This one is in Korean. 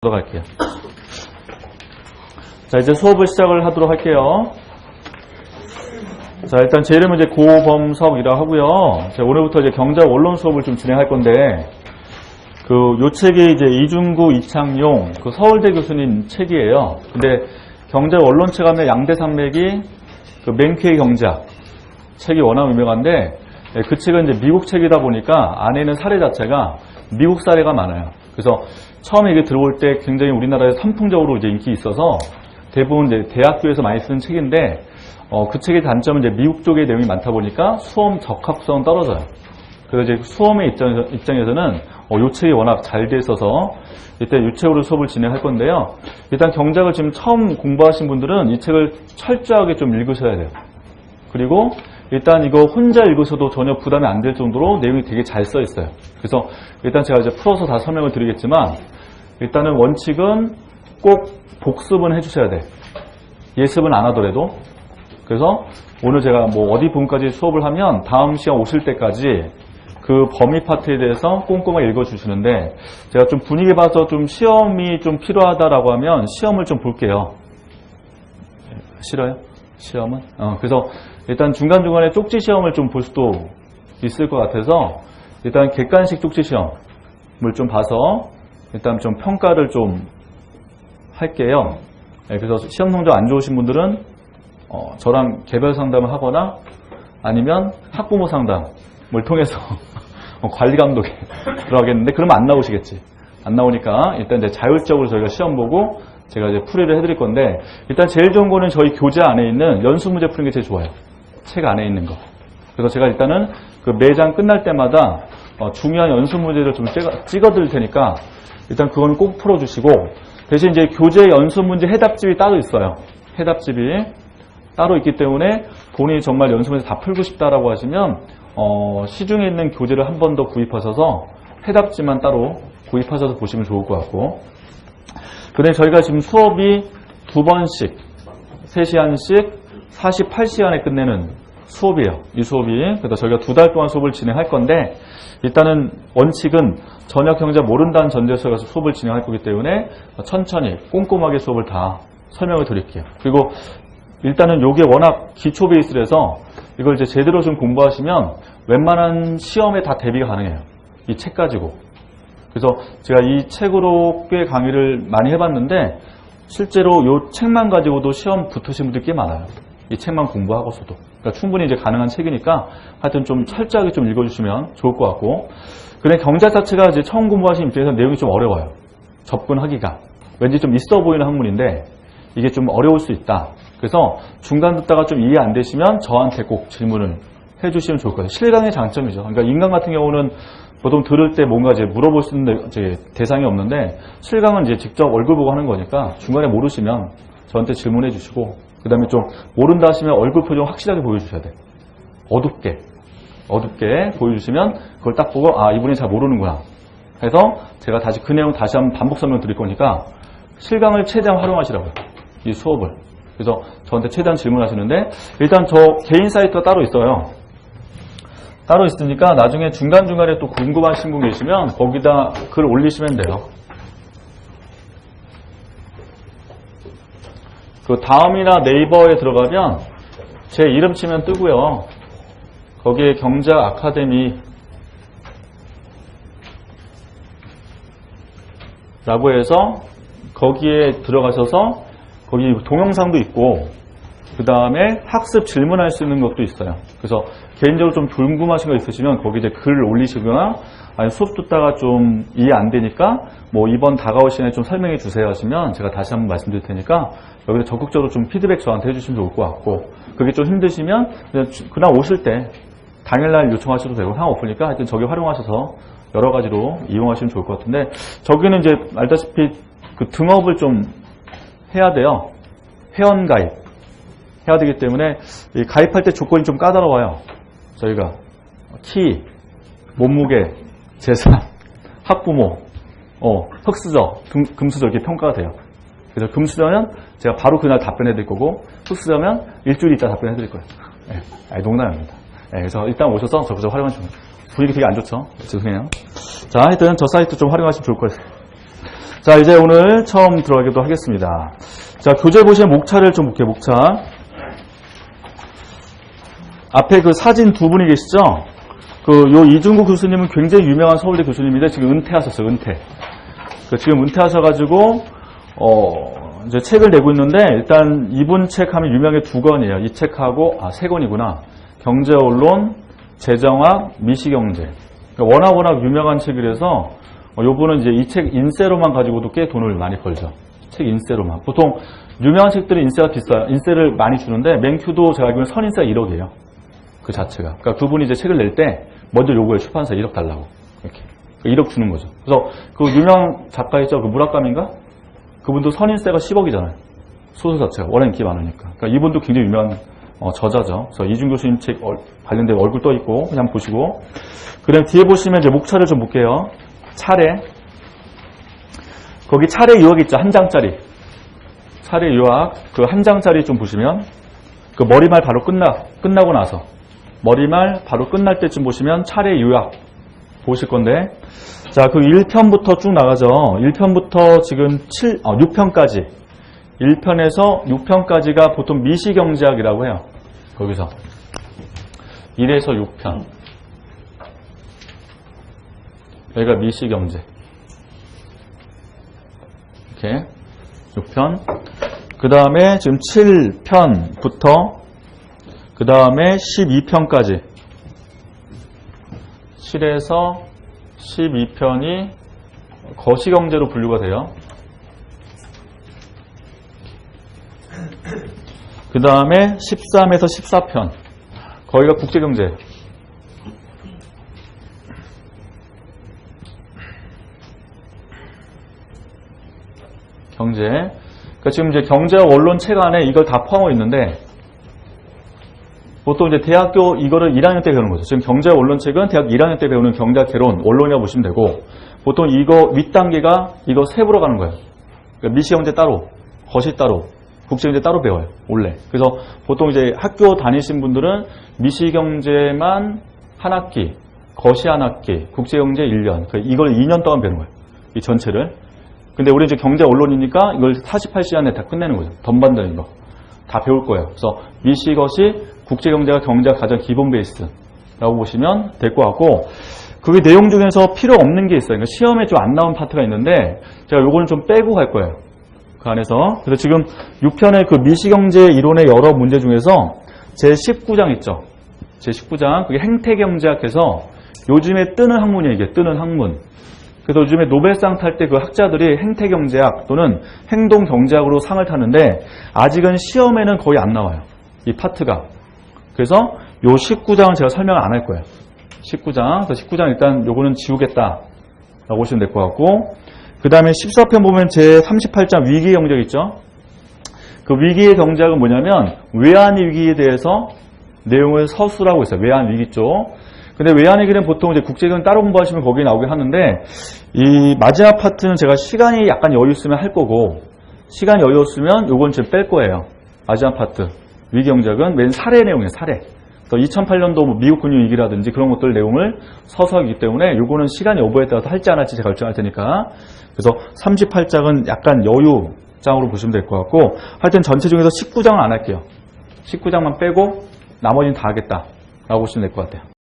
들어갈게요. 자, 이제 수업을 시작을 하도록 할게요. 자, 일단 제 이름은 이제 고범석이라고 하고요. 제가 오늘부터 이제 경제학 원론 수업을 좀 진행할 건데, 요 책이 이제 이중구 이창용 그 서울대 교수님 책이에요. 근데 경제학 원론책 하면 양대산맥이 그 맨큐의 경제학 책이 워낙 유명한데, 그 책은 이제 미국 책이다 보니까 안에 있는 사례 자체가 미국 사례가 많아요. 그래서 처음에 이게 들어올 때 굉장히 우리나라에 선풍적으로 이제 인기 있어서 대부분 이제 대학교에서 많이 쓰는 책인데, 그 책의 단점은 이제 미국 쪽의 내용이 많다 보니까 수험 적합성은 떨어져요. 그래서 이제 수험의 입장에서는 이 책이 워낙 잘 돼 있어서 이때 이 책으로 수업을 진행할 건데요. 일단 경제학을 지금 처음 공부하신 분들은 이 책을 철저하게 좀 읽으셔야 돼요. 그리고 일단 이거 혼자 읽으셔도 전혀 부담이 안 될 정도로 내용이 되게 잘 써 있어요. 그래서 일단 제가 이제 풀어서 다 설명을 드리겠지만, 일단은 원칙은 꼭 복습은 해주셔야 돼. 예습은 안 하더라도. 그래서 오늘 제가 뭐 어디 부분까지 수업을 하면 다음 시간 오실 때까지 그 범위 파트에 대해서 꼼꼼하게 읽어주시는데, 제가 좀 분위기 봐서 좀 시험이 좀 필요하다라고 하면 시험을 좀 볼게요. 싫어요? 시험은? 그래서 일단 중간중간에 쪽지 시험을 좀 볼 수도 있을 것 같아서 일단 객관식 쪽지 시험을 좀 봐서 일단 좀 평가를 좀 할게요. 그래서 시험 성적 안 좋으신 분들은 저랑 개별 상담을 하거나 아니면 학부모 상담을 통해서 관리 감독에 들어가겠는데, 그러면 안 나오시겠지. 안 나오니까 일단 이제 자율적으로 저희가 시험 보고 제가 이제 풀이를 해드릴 건데, 일단 제일 좋은 거는 저희 교재 안에 있는 연수 문제 푸는 게 제일 좋아요. 책 안에 있는 거. 그래서 제가 일단은 그 매장 끝날 때마다 중요한 연수 문제를 좀 찍어드릴 테니까 일단 그건 꼭 풀어주시고, 대신 이제 교재 연수 문제 해답집이 따로 있어요. 해답집이 따로 있기 때문에 본인이 정말 연수 문제 다 풀고 싶다라고 하시면 시중에 있는 교재를 한 번 더 구입하셔서 해답지만 따로 구입하셔서 보시면 좋을 것 같고, 근데 저희가 지금 수업이 2번씩 3시간씩 48시간에 끝내는 수업이에요. 이 수업이. 그래서 저희가 2달 동안 수업을 진행할 건데, 일단은 원칙은 전역 경제 모른다는 전제에서 가서 수업을 진행할 거기 때문에 천천히 꼼꼼하게 수업을 다 설명을 드릴게요. 그리고 일단은 이게 워낙 기초 베이스라서 이걸 이제 제대로 좀 공부하시면 웬만한 시험에 다 대비가 가능해요. 이 책 가지고. 그래서 제가 이 책으로 꽤 강의를 많이 해봤는데, 실제로 이 책만 가지고도 시험 붙으신 분들이 꽤 많아요. 이 책만 공부하고서도. 그러니까 충분히 이제 가능한 책이니까 하여튼 좀 철저하게 좀 읽어주시면 좋을 것 같고, 근데 경제 자체가 이제 처음 공부하시는 입장에서 내용이 좀 어려워요. 접근하기가. 왠지 좀 있어 보이는 학문인데 이게 좀 어려울 수 있다. 그래서 중간 듣다가 좀 이해 안 되시면 저한테 꼭 질문을 해주시면 좋을 것 같아요. 실강의 장점이죠. 그러니까 인강 같은 경우는 보통 들을 때 뭔가 이제 물어볼 수 있는 대상이 없는데, 실강은 이제 직접 얼굴 보고 하는 거니까 중간에 모르시면 저한테 질문해 주시고, 그 다음에 좀 모른다 하시면 얼굴 표정 확실하게 보여주셔야 돼요. 어둡게 보여주시면 그걸 딱 보고, 이분이 잘 모르는구나 해서 제가 다시 그 내용 다시 한번 반복 설명 드릴 거니까 실강을 최대한 활용하시라고요. 이 수업을. 그래서 저한테 최대한 질문하시는데, 일단 저 개인 사이트가 따로 있어요. 따로 있으니까 나중에 중간중간에 또 궁금하신 분 계시면 거기다 글 올리시면 돼요. 그 다음이나 네이버에 들어가면 제 이름 치면 뜨고요. 거기에 경제학 아카데미 라고 해서 거기에 들어가셔서 거기 동영상도 있고, 그 다음에 학습 질문할 수 있는 것도 있어요. 그래서 개인적으로 좀 궁금하신 거 있으시면 거기 이제 글 올리시거나, 아니 수업 듣다가 좀 이해 안 되니까 뭐 이번 다가올 시간에 좀 설명해 주세요 하시면 제가 다시 한번 말씀드릴 테니까 여기서 적극적으로 좀 피드백 저한테 해주시면 좋을 것 같고, 그게 좀 힘드시면 그냥 오실 때 당일날 요청하셔도 되고 상관없으니까 하여튼 저기 활용하셔서 여러 가지로 이용하시면 좋을 것 같은데, 저기는 이제 알다시피 그 등업을 좀 해야 돼요. 회원가입 해야 되기 때문에 가입할 때 조건이 좀 까다로워요. 저희가 키, 몸무게, 재산, 학부모, 흑수저, 금수저 이렇게 평가가 돼요. 그래서 금수저면 제가 바로 그날 답변해 드릴 거고, 흑수저면 일주일 있다 답변해 드릴 거예요. 농담입니다. 그래서 일단 오셔서 저거 활용하시면 분위기 되게 안 좋죠? 죄송해요. 자, 하여튼 저 사이트 좀 활용하시면 좋을 것 같아요. 자, 이제 오늘 처음 들어가기도 하겠습니다. 자, 교재 보시면 목차를 좀 볼게요, 목차. 앞에 그 사진 두 분이 계시죠? 요 이중구 교수님은 굉장히 유명한 서울대 교수님인데 지금 은퇴하셨어요, 은퇴. 지금 은퇴하셔가지고, 이제 책을 내고 있는데, 일단 이분 책 하면 유명한 게 2권이에요. 이 책하고, 3권이구나. 경제언론, 재정학, 미시경제. 그러니까 워낙 유명한 책이라서, 요분은 이제 이 책 인세로만 가지고도 꽤 돈을 많이 벌죠. 책 인세로만. 보통 유명한 책들은 인세가 비싸요. 인세를 많이 주는데, 맨큐도 제가 알기로는 선인세가 1억이에요. 그 자체가. 그러니까 그분이 이제 책을 낼 때, 먼저 요구해요. 출판사 1억 달라고. 이렇게. 1억 주는 거죠. 그래서 그 유명 작가 있죠? 그 무라카미인가? 그분도 선인세가 10억이잖아요. 소설 자체가. 워낙 인기 많으니까. 그러니까 이분도 굉장히 유명한 저자죠. 그래서 이준 교수님 책 관련된 얼굴 떠 있고, 그냥 보시고. 그 다음 뒤에 보시면 이제 목차를 좀 볼게요. 차례. 거기 차례 요약 있죠? 한 장짜리. 차례 요약. 그 한 장짜리 좀 보시면, 그 머리말 바로 끝나고 나서. 머리말 바로 끝날 때쯤 보시면 차례 요약 보실 건데, 자, 그 1편부터 쭉 나가죠. 1편부터 지금 6편까지. 1편에서 6편까지가 보통 미시경제학이라고 해요. 거기서. 1에서 6편. 여기가 미시경제. 이렇게. 6편. 그 다음에 지금 7편부터 그 다음에 12편까지 7에서 12편이 거시경제로 분류가 돼요. 그 다음에 13에서 14편 거기가 국제경제. 경제. 그러니까 지금 이제 경제와 언론 책 안에 이걸 다 포함하고 있는데, 보통 이제 대학교 이거를 1학년 때 배우는 거죠. 지금 경제 언론 책은 대학 1학년 때 배우는 경제학 개론, 언론이라고 보시면 되고, 보통 이거 윗단계가 이거 세부로 가는 거예요. 그러니까 미시경제 따로, 거시 따로, 국제경제 따로 배워요. 원래. 그래서 보통 이제 학교 다니신 분들은 미시경제만 한 학기, 거시 한 학기, 국제경제 1년. 이걸 2년 동안 배우는 거예요. 이 전체를. 근데 우리 이제 경제 언론이니까 이걸 48시간에 다 끝내는 거죠. 덤반다는 거. 다 배울 거예요. 그래서 미시것이 국제경제가 경제가 가장 기본 베이스라고 보시면 될 것 같고, 그게 내용 중에서 필요 없는 게 있어요. 그러니까 시험에 좀 안 나온 파트가 있는데 제가 요거는 좀 빼고 갈 거예요. 그 안에서. 그래서 지금 6편의 그 미시경제 이론의 여러 문제 중에서 제19장 있죠. 제19장. 그게 행태경제학에서 요즘에 뜨는 학문이에요. 이게 뜨는 학문. 그래서 요즘에 노벨상 탈 때 그 학자들이 행태경제학 또는 행동경제학으로 상을 타는데 아직은 시험에는 거의 안 나와요. 이 파트가. 그래서 요 19장은 제가 설명을 안 할 거예요. 19장. 그래서 19장 일단 요거는 지우겠다라고 보시면 될 것 같고, 그 다음에 14편 보면 제 38장 위기의 경제학 있죠. 그 위기의 경제학은 뭐냐면 외환 위기에 대해서 내용을 서술하고 있어요. 외환 위기 쪽. 근데 외환 위기는 보통 이제 국제경제 따로 공부하시면 거기에 나오긴 하는데, 이 마지막 파트는 제가 시간이 약간 여유 있으면 할 거고, 시간이 여유 없으면 요건 좀 뺄 거예요. 마지막 파트. 위기경제학은 맨 사례 내용이에요, 사례. 2008년도 뭐 미국 금융 위기라든지 그런 것들 내용을 서서하기 때문에 요거는 시간이 여부에 따라서 할지 안 할지 제가 결정할 테니까. 그래서 38장은 약간 여유장으로 보시면 될 것 같고, 하여튼 전체 중에서 19장은 안 할게요. 19장만 빼고 나머지는 다 하겠다라고 보시면 될 것 같아요.